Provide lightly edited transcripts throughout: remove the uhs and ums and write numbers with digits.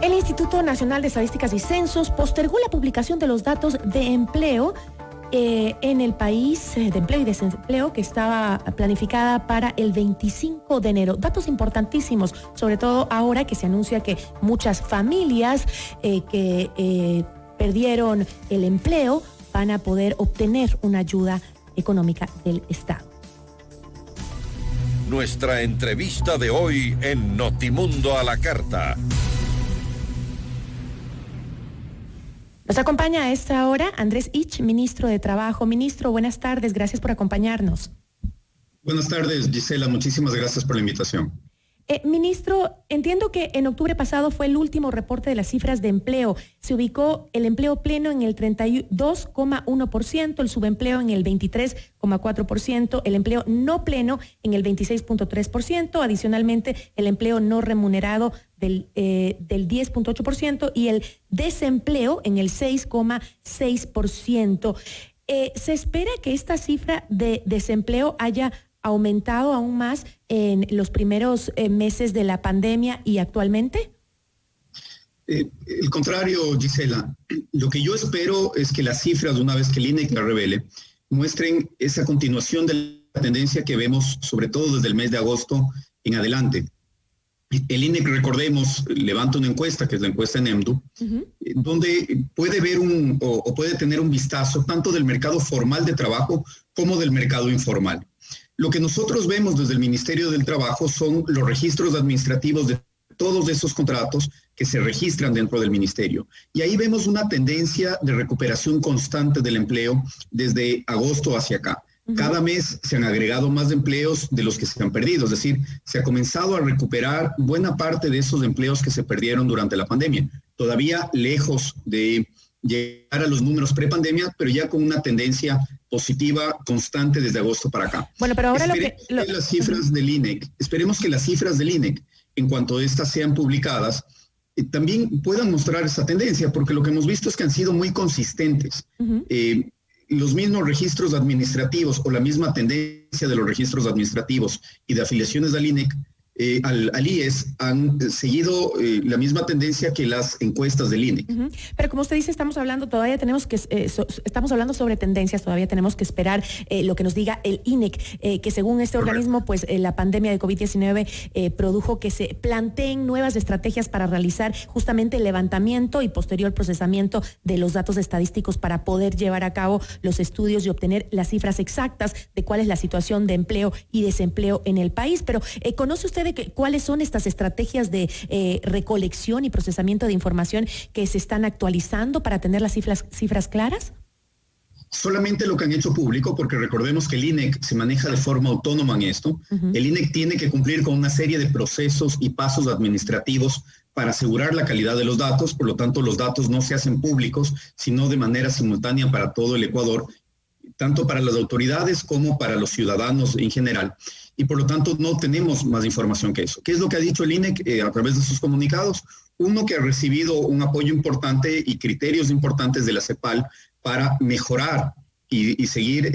El Instituto Nacional de Estadísticas y Censos postergó la publicación de los datos de empleo en el país, de empleo y desempleo, que estaba planificada para el 25 de enero. Datos importantísimos, sobre todo ahora que se anuncia que muchas familias que perdieron el empleo van a poder obtener una ayuda económica del Estado. Nuestra entrevista de hoy en Notimundo a la Carta. Nos acompaña a esta hora Andrés Ich, ministro de Trabajo. Ministro, buenas tardes, gracias por acompañarnos. Buenas tardes, Gisela, muchísimas gracias por la invitación. Ministro, entiendo que en octubre pasado fue el último reporte de las cifras de empleo. Se ubicó el empleo pleno en el 32,1%, el subempleo en el 23,4%, el empleo no pleno en el 26,3%, adicionalmente el empleo no remunerado del 10,8% y el desempleo en el 6,6%. ¿Se espera que esta cifra de desempleo haya aumentado aún más en los primeros meses de la pandemia y actualmente? El contrario, Gisela. Lo que yo espero es que las cifras, una vez que el INEC la revele, muestren esa continuación de la tendencia que vemos, sobre todo desde el mes de agosto en adelante. El INEC, recordemos, levanta una encuesta, que es la encuesta en EMDU, donde puede ver o puede tener un vistazo tanto del mercado formal de trabajo como del mercado informal. Lo que nosotros vemos desde el Ministerio del Trabajo son los registros administrativos de todos esos contratos que se registran dentro del Ministerio. Y ahí vemos una tendencia de recuperación constante del empleo desde agosto hacia acá. Cada mes se han agregado más empleos de los que se han perdido, es decir, se ha comenzado a recuperar buena parte de esos empleos que se perdieron durante la pandemia. Todavía lejos de llegar a los números prepandemia, pero ya con una tendencia positiva constante desde agosto para acá. Bueno, pero ahora esperemos que las cifras del INEC, en cuanto estas sean publicadas, también puedan mostrar esa tendencia, porque lo que hemos visto es que han sido muy consistentes. Los mismos registros administrativos o la misma tendencia de los registros administrativos y de afiliaciones al INEC, al IES, han seguido la misma tendencia que las encuestas del INEC. Pero como usted dice, estamos hablando sobre tendencias, todavía tenemos que esperar lo que nos diga el INEC, que según este organismo, pues la pandemia de COVID-19 produjo que se planteen nuevas estrategias para realizar justamente el levantamiento y posterior procesamiento de los datos estadísticos para poder llevar a cabo los estudios y obtener las cifras exactas de cuál es la situación de empleo y desempleo en el país. Pero ¿conoce usted cuáles son estas estrategias de recolección y procesamiento de información que se están actualizando para tener las cifras claras? Solamente lo que han hecho público, porque recordemos que el INEC se maneja de forma autónoma en esto. El INEC tiene que cumplir con una serie de procesos y pasos administrativos para asegurar la calidad de los datos. Por lo tanto, los datos no se hacen públicos, sino de manera simultánea para todo el Ecuador, tanto para las autoridades como para los ciudadanos en general. Y por lo tanto no tenemos más información que eso. ¿Qué es lo que ha dicho el INEC a través de sus comunicados? Uno, que ha recibido un apoyo importante y criterios importantes de la CEPAL para mejorar y seguir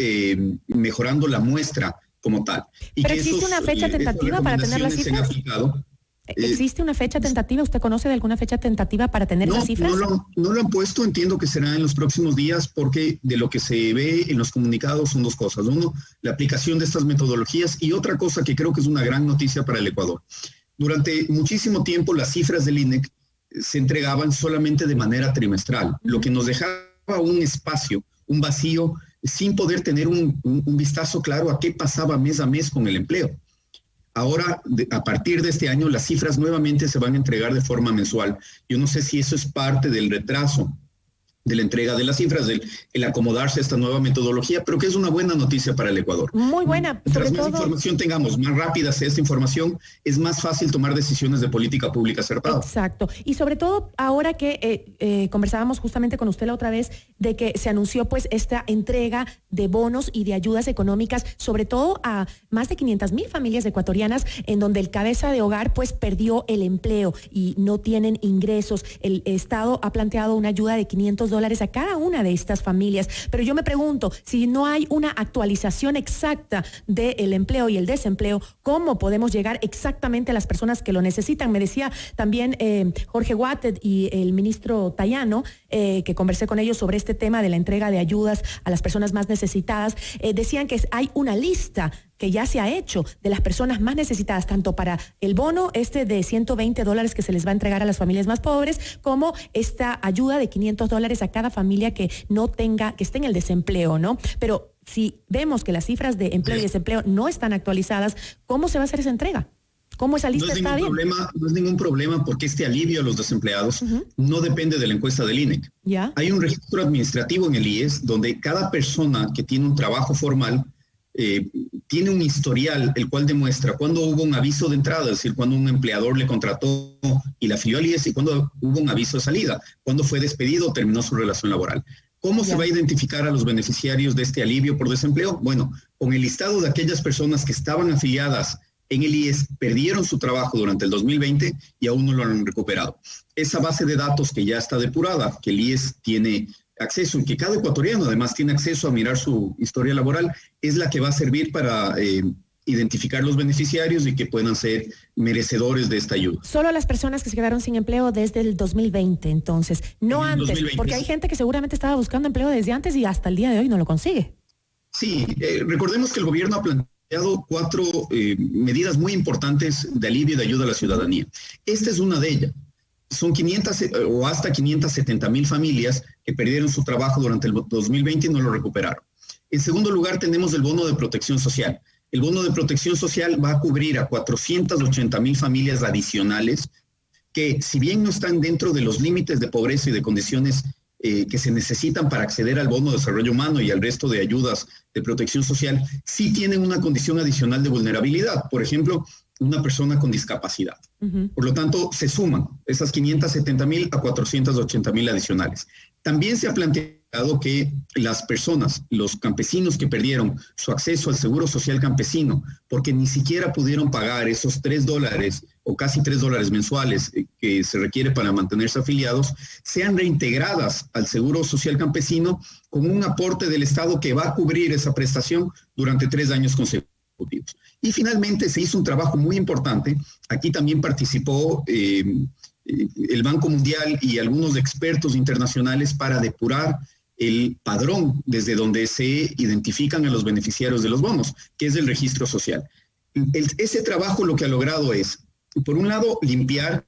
mejorando la muestra como tal. ¿Pero existe una fecha tentativa para tener las cifras? ¿Existe una fecha tentativa? ¿Usted conoce de alguna fecha tentativa para tener esas cifras? No lo han puesto, entiendo que será en los próximos días, porque de lo que se ve en los comunicados son dos cosas. Uno, la aplicación de estas metodologías, y otra cosa que creo que es una gran noticia para el Ecuador. Durante muchísimo tiempo las cifras del INEC se entregaban solamente de manera trimestral, lo que nos dejaba un espacio, un vacío, sin poder tener un vistazo claro a qué pasaba mes a mes con el empleo. Ahora, a partir de este año, las cifras nuevamente se van a entregar de forma mensual. Yo no sé si eso es parte del retraso de la entrega de las cifras, el acomodarse a esta nueva metodología, pero que es una buena noticia para el Ecuador. Muy buena. Mientras más información tengamos, más rápida sea esta información, es más fácil tomar decisiones de política pública acertadas. Exacto. Y sobre todo, ahora que conversábamos justamente con usted la otra vez de que se anunció pues esta entrega de bonos y de ayudas económicas, sobre todo a más de 500,000 familias ecuatorianas en donde el cabeza de hogar pues perdió el empleo y no tienen ingresos. El Estado ha planteado una ayuda de $500 a cada una de estas familias, pero yo me pregunto, si no hay una actualización exacta del empleo y el desempleo, ¿cómo podemos llegar exactamente a las personas que lo necesitan? Me decía también Jorge Watted y el ministro Tayano, que conversé con ellos sobre este tema de la entrega de ayudas a las personas más necesitadas, decían que hay una lista que ya se ha hecho de las personas más necesitadas, tanto para el bono de $120 que se les va a entregar a las familias más pobres, como esta ayuda de $500 a cada familia que no tenga, que esté en el desempleo, ¿no? Pero si vemos que las cifras de empleo y desempleo no están actualizadas, ¿cómo se va a hacer esa entrega? ¿Cómo esa lista está bien? No es ningún problema porque este alivio a los desempleados no depende de la encuesta del INEC. ¿Ya? Hay un registro administrativo en el IES donde cada persona que tiene un trabajo formal tiene un historial el cual demuestra cuándo hubo un aviso de entrada, es decir, cuándo un empleador le contrató y la afilió al IES y cuándo hubo un aviso de salida, cuándo fue despedido o terminó su relación laboral. ¿Cómo se va a identificar a los beneficiarios de este alivio por desempleo? Bueno, con el listado de aquellas personas que estaban afiliadas en el IES, perdieron su trabajo durante el 2020 y aún no lo han recuperado. Esa base de datos que ya está depurada, que el IES tiene acceso y que cada ecuatoriano además tiene acceso a mirar su historia laboral, es la que va a servir para identificar los beneficiarios y que puedan ser merecedores de esta ayuda. Solo las personas que se quedaron sin empleo desde el 2020, entonces, no antes, 2020. Porque hay gente que seguramente estaba buscando empleo desde antes y hasta el día de hoy no lo consigue. Sí, recordemos que el gobierno ha planteado 4 medidas muy importantes de alivio y de ayuda a la ciudadanía. Esta es una de ellas. Son 500 o hasta 570,000 familias que perdieron su trabajo durante el 2020 y no lo recuperaron. En segundo lugar, tenemos el bono de protección social. El bono de protección social va a cubrir a 480,000 familias adicionales que, si bien no están dentro de los límites de pobreza y de condiciones que se necesitan para acceder al bono de desarrollo humano y al resto de ayudas de protección social, sí tienen una condición adicional de vulnerabilidad. Por ejemplo, una persona con discapacidad. Por lo tanto, se suman esas 570,000 a 480,000 adicionales. También se ha planteado que las personas, los campesinos que perdieron su acceso al seguro social campesino, porque ni siquiera pudieron pagar esos $3 o casi $3 mensuales que se requiere para mantenerse afiliados, sean reintegradas al seguro social campesino con un aporte del Estado que va a cubrir esa prestación durante 3 años consecutivos. Y finalmente se hizo un trabajo muy importante. Aquí también participó el Banco Mundial y algunos expertos internacionales para depurar el padrón desde donde se identifican a los beneficiarios de los bonos, que es el registro social. Ese trabajo lo que ha logrado es, por un lado, limpiar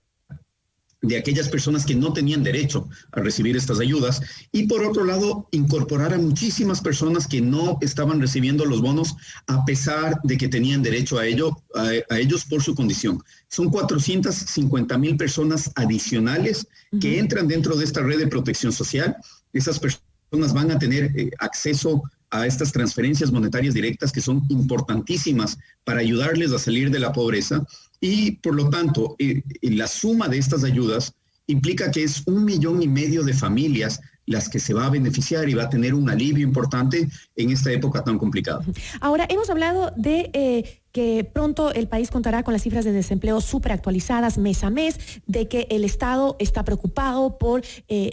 de aquellas personas que no tenían derecho a recibir estas ayudas y por otro lado incorporar a muchísimas personas que no estaban recibiendo los bonos a pesar de que tenían derecho a ellos por su condición. Son 450,000 personas adicionales que entran dentro de esta red de protección social. Esas personas van a tener acceso a estas transferencias monetarias directas que son importantísimas para ayudarles a salir de la pobreza y por lo tanto la suma de estas ayudas implica que es 1,5 millones de familias las que se va a beneficiar y va a tener un alivio importante en esta época tan complicada. Ahora, hemos hablado de que pronto el país contará con las cifras de desempleo súper actualizadas mes a mes, de que el Estado está preocupado por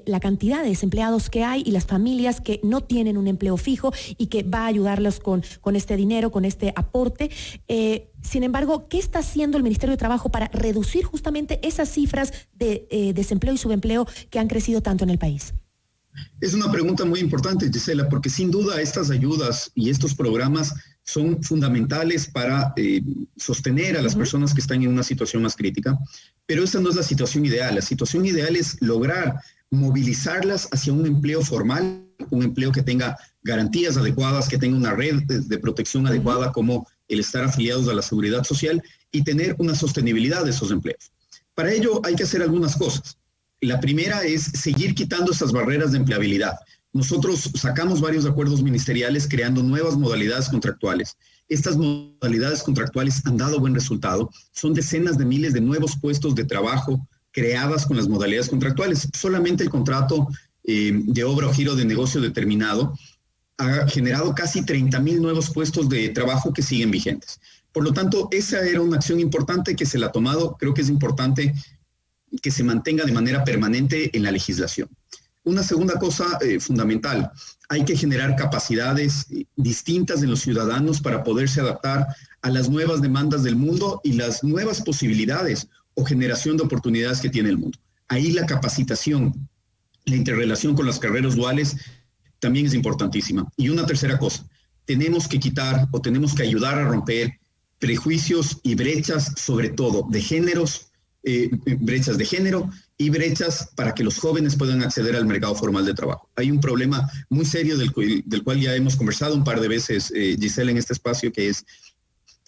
la cantidad de desempleados que hay y las familias que no tienen un empleo fijo y que va a ayudarlos con este dinero, con este aporte. Sin embargo, ¿qué está haciendo el Ministerio de Trabajo para reducir justamente esas cifras de desempleo y subempleo que han crecido tanto en el país? Es una pregunta muy importante, Gisela, porque sin duda estas ayudas y estos programas son fundamentales para sostener a las personas que están en una situación más crítica, pero esa no es la situación ideal. La situación ideal es lograr movilizarlas hacia un empleo formal, un empleo que tenga garantías adecuadas, que tenga una red de protección adecuada como el estar afiliados a la seguridad social y tener una sostenibilidad de esos empleos. Para ello hay que hacer algunas cosas. La primera es seguir quitando esas barreras de empleabilidad. Nosotros sacamos varios acuerdos ministeriales creando nuevas modalidades contractuales. Estas modalidades contractuales han dado buen resultado. Son decenas de miles de nuevos puestos de trabajo creadas con las modalidades contractuales. Solamente el contrato de obra o giro de negocio determinado, ha generado casi 30,000 nuevos puestos de trabajo que siguen vigentes. Por lo tanto, esa era una acción importante que se la ha tomado. Creo que es importante que se mantenga de manera permanente en la legislación. Una segunda cosa fundamental, hay que generar capacidades distintas en los ciudadanos para poderse adaptar a las nuevas demandas del mundo y las nuevas posibilidades o generación de oportunidades que tiene el mundo. Ahí la capacitación, la interrelación con las carreras duales también es importantísima. Y una tercera cosa, tenemos que quitar o tenemos que ayudar a romper prejuicios y brechas, sobre todo de géneros, brechas de género y brechas para que los jóvenes puedan acceder al mercado formal de trabajo. Hay un problema muy serio del cual ya hemos conversado un par de veces, Gisela, en este espacio, que es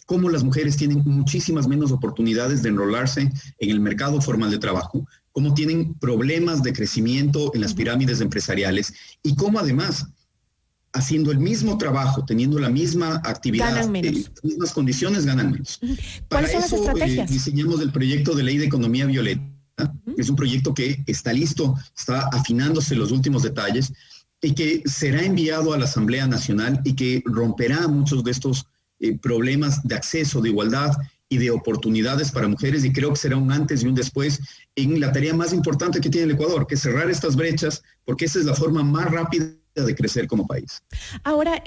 cómo las mujeres tienen muchísimas menos oportunidades de enrolarse en el mercado formal de trabajo, cómo tienen problemas de crecimiento en las pirámides empresariales y cómo además, haciendo el mismo trabajo, teniendo la misma actividad, ganan menos. las mismas condiciones, ganan menos. ¿Cuáles son las estrategias? Diseñamos el proyecto de ley de economía violeta. Es un proyecto que está listo, está afinándose los últimos detalles y que será enviado a la Asamblea Nacional y que romperá muchos de estos problemas de acceso, de igualdad y de oportunidades para mujeres, y creo que será un antes y un después en la tarea más importante que tiene el Ecuador, que es cerrar estas brechas, porque esa es la forma más rápida de crecer como país. Ahora,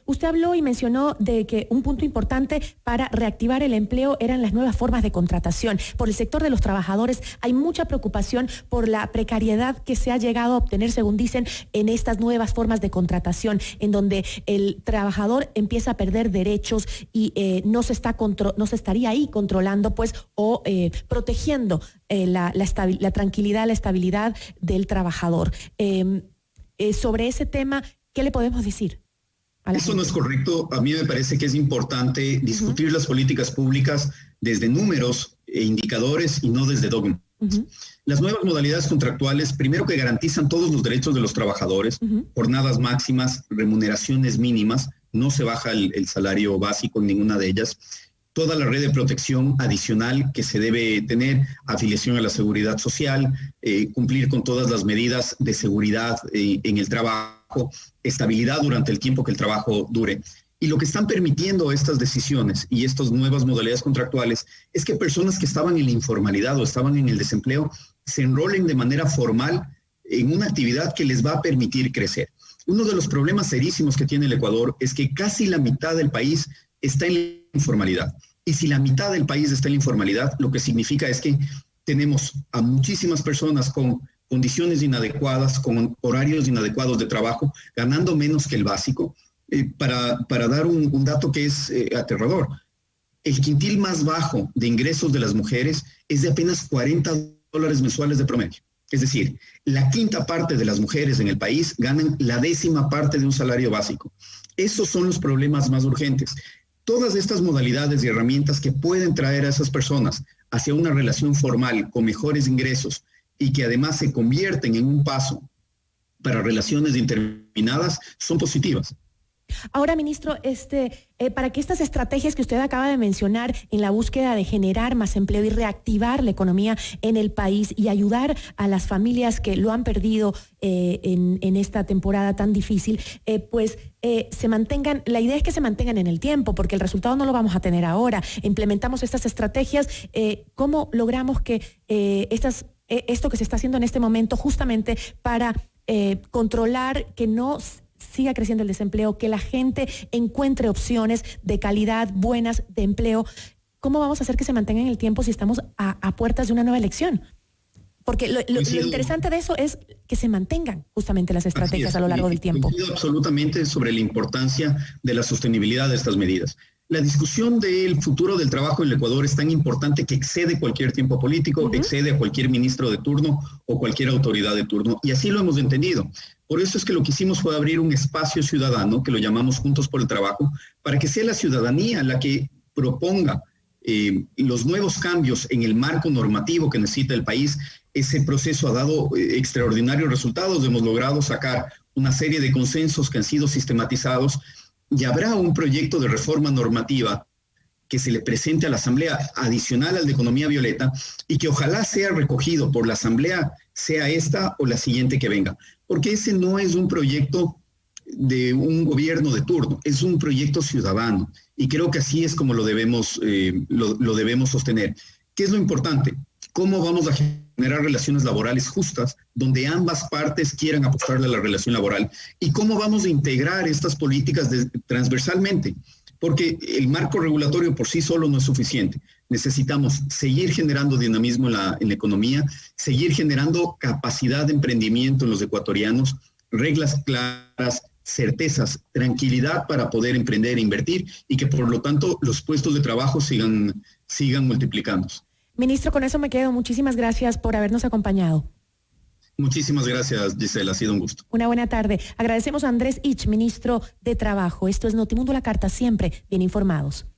usted habló y mencionó de que un punto importante para reactivar el empleo eran las nuevas formas de contratación. Por el sector de los trabajadores hay mucha preocupación por la precariedad que se ha llegado a obtener, según dicen, en estas nuevas formas de contratación, en donde el trabajador empieza a perder derechos y no se estaría ahí controlando, pues, o protegiendo la tranquilidad, la estabilidad del trabajador. Sobre ese tema, ¿qué le podemos decir? Eso no es correcto. A mí me parece que es importante discutir las políticas públicas desde números e indicadores y no desde dogmas. Las nuevas modalidades contractuales, primero, que garantizan todos los derechos de los trabajadores, jornadas máximas, remuneraciones mínimas, no se baja el salario básico en ninguna de ellas, toda la red de protección adicional que se debe tener, afiliación a la seguridad social, cumplir con todas las medidas de seguridad en el trabajo, estabilidad durante el tiempo que el trabajo dure. Y lo que están permitiendo estas decisiones y estas nuevas modalidades contractuales es que personas que estaban en la informalidad o estaban en el desempleo se enrolen de manera formal en una actividad que les va a permitir crecer. Uno de los problemas serísimos que tiene el Ecuador es que casi la mitad del país está en la informalidad. Y si la mitad del país está en la informalidad, lo que significa es que tenemos a muchísimas personas con condiciones inadecuadas, con horarios inadecuados de trabajo, ganando menos que el básico. Para dar un dato que es aterrador, el quintil más bajo de ingresos de las mujeres es de apenas $40 mensuales de promedio. Es decir, la quinta parte de las mujeres en el país ganan la 10ª parte de un salario básico. Esos son los problemas más urgentes. Todas estas modalidades y herramientas que pueden traer a esas personas hacia una relación formal con mejores ingresos y que además se convierten en un paso para relaciones indeterminadas son positivas. Ahora, ministro, para que estas estrategias que usted acaba de mencionar en la búsqueda de generar más empleo y reactivar la economía en el país y ayudar a las familias que lo han perdido en esta temporada tan difícil, se mantengan, la idea es que se mantengan en el tiempo, porque el resultado no lo vamos a tener ahora. Implementamos estas estrategias, ¿cómo logramos que esto que se está haciendo en este momento justamente para controlar que no siga creciendo el desempleo, que la gente encuentre opciones de calidad buenas de empleo? ¿Cómo vamos a hacer que se mantenga en el tiempo si estamos a puertas de una nueva elección? Porque lo interesante de eso es que se mantengan justamente las estrategias a lo largo del tiempo. Coincido absolutamente sobre la importancia de la sostenibilidad de estas medidas. La discusión del futuro del trabajo en el Ecuador es tan importante que excede cualquier tiempo político, excede a cualquier ministro de turno o cualquier autoridad de turno, y así lo hemos entendido. Por eso es que lo que hicimos fue abrir un espacio ciudadano, que lo llamamos Juntos por el Trabajo, para que sea la ciudadanía la que proponga los nuevos cambios en el marco normativo que necesita el país. Ese proceso ha dado extraordinarios resultados, hemos logrado sacar una serie de consensos que han sido sistematizados, y habrá un proyecto de reforma normativa que se le presente a la Asamblea adicional al de Economía Violeta y que ojalá sea recogido por la Asamblea, sea esta o la siguiente que venga. Porque ese no es un proyecto de un gobierno de turno, es un proyecto ciudadano y creo que así es como lo debemos sostener. ¿Qué es lo importante? ¿Cómo vamos a generar relaciones laborales justas donde ambas partes quieran apostarle a la relación laboral? ¿Y cómo vamos a integrar estas políticas transversalmente? Porque el marco regulatorio por sí solo no es suficiente. Necesitamos seguir generando dinamismo en la economía, seguir generando capacidad de emprendimiento en los ecuatorianos, reglas claras, certezas, tranquilidad para poder emprender e invertir y que por lo tanto los puestos de trabajo sigan multiplicándose. Ministro, con eso me quedo. Muchísimas gracias por habernos acompañado. Muchísimas gracias, Gisela. Ha sido un gusto. Una buena tarde. Agradecemos a Andrés Ich, ministro de Trabajo. Esto es Notimundo La Carta, siempre bien informados.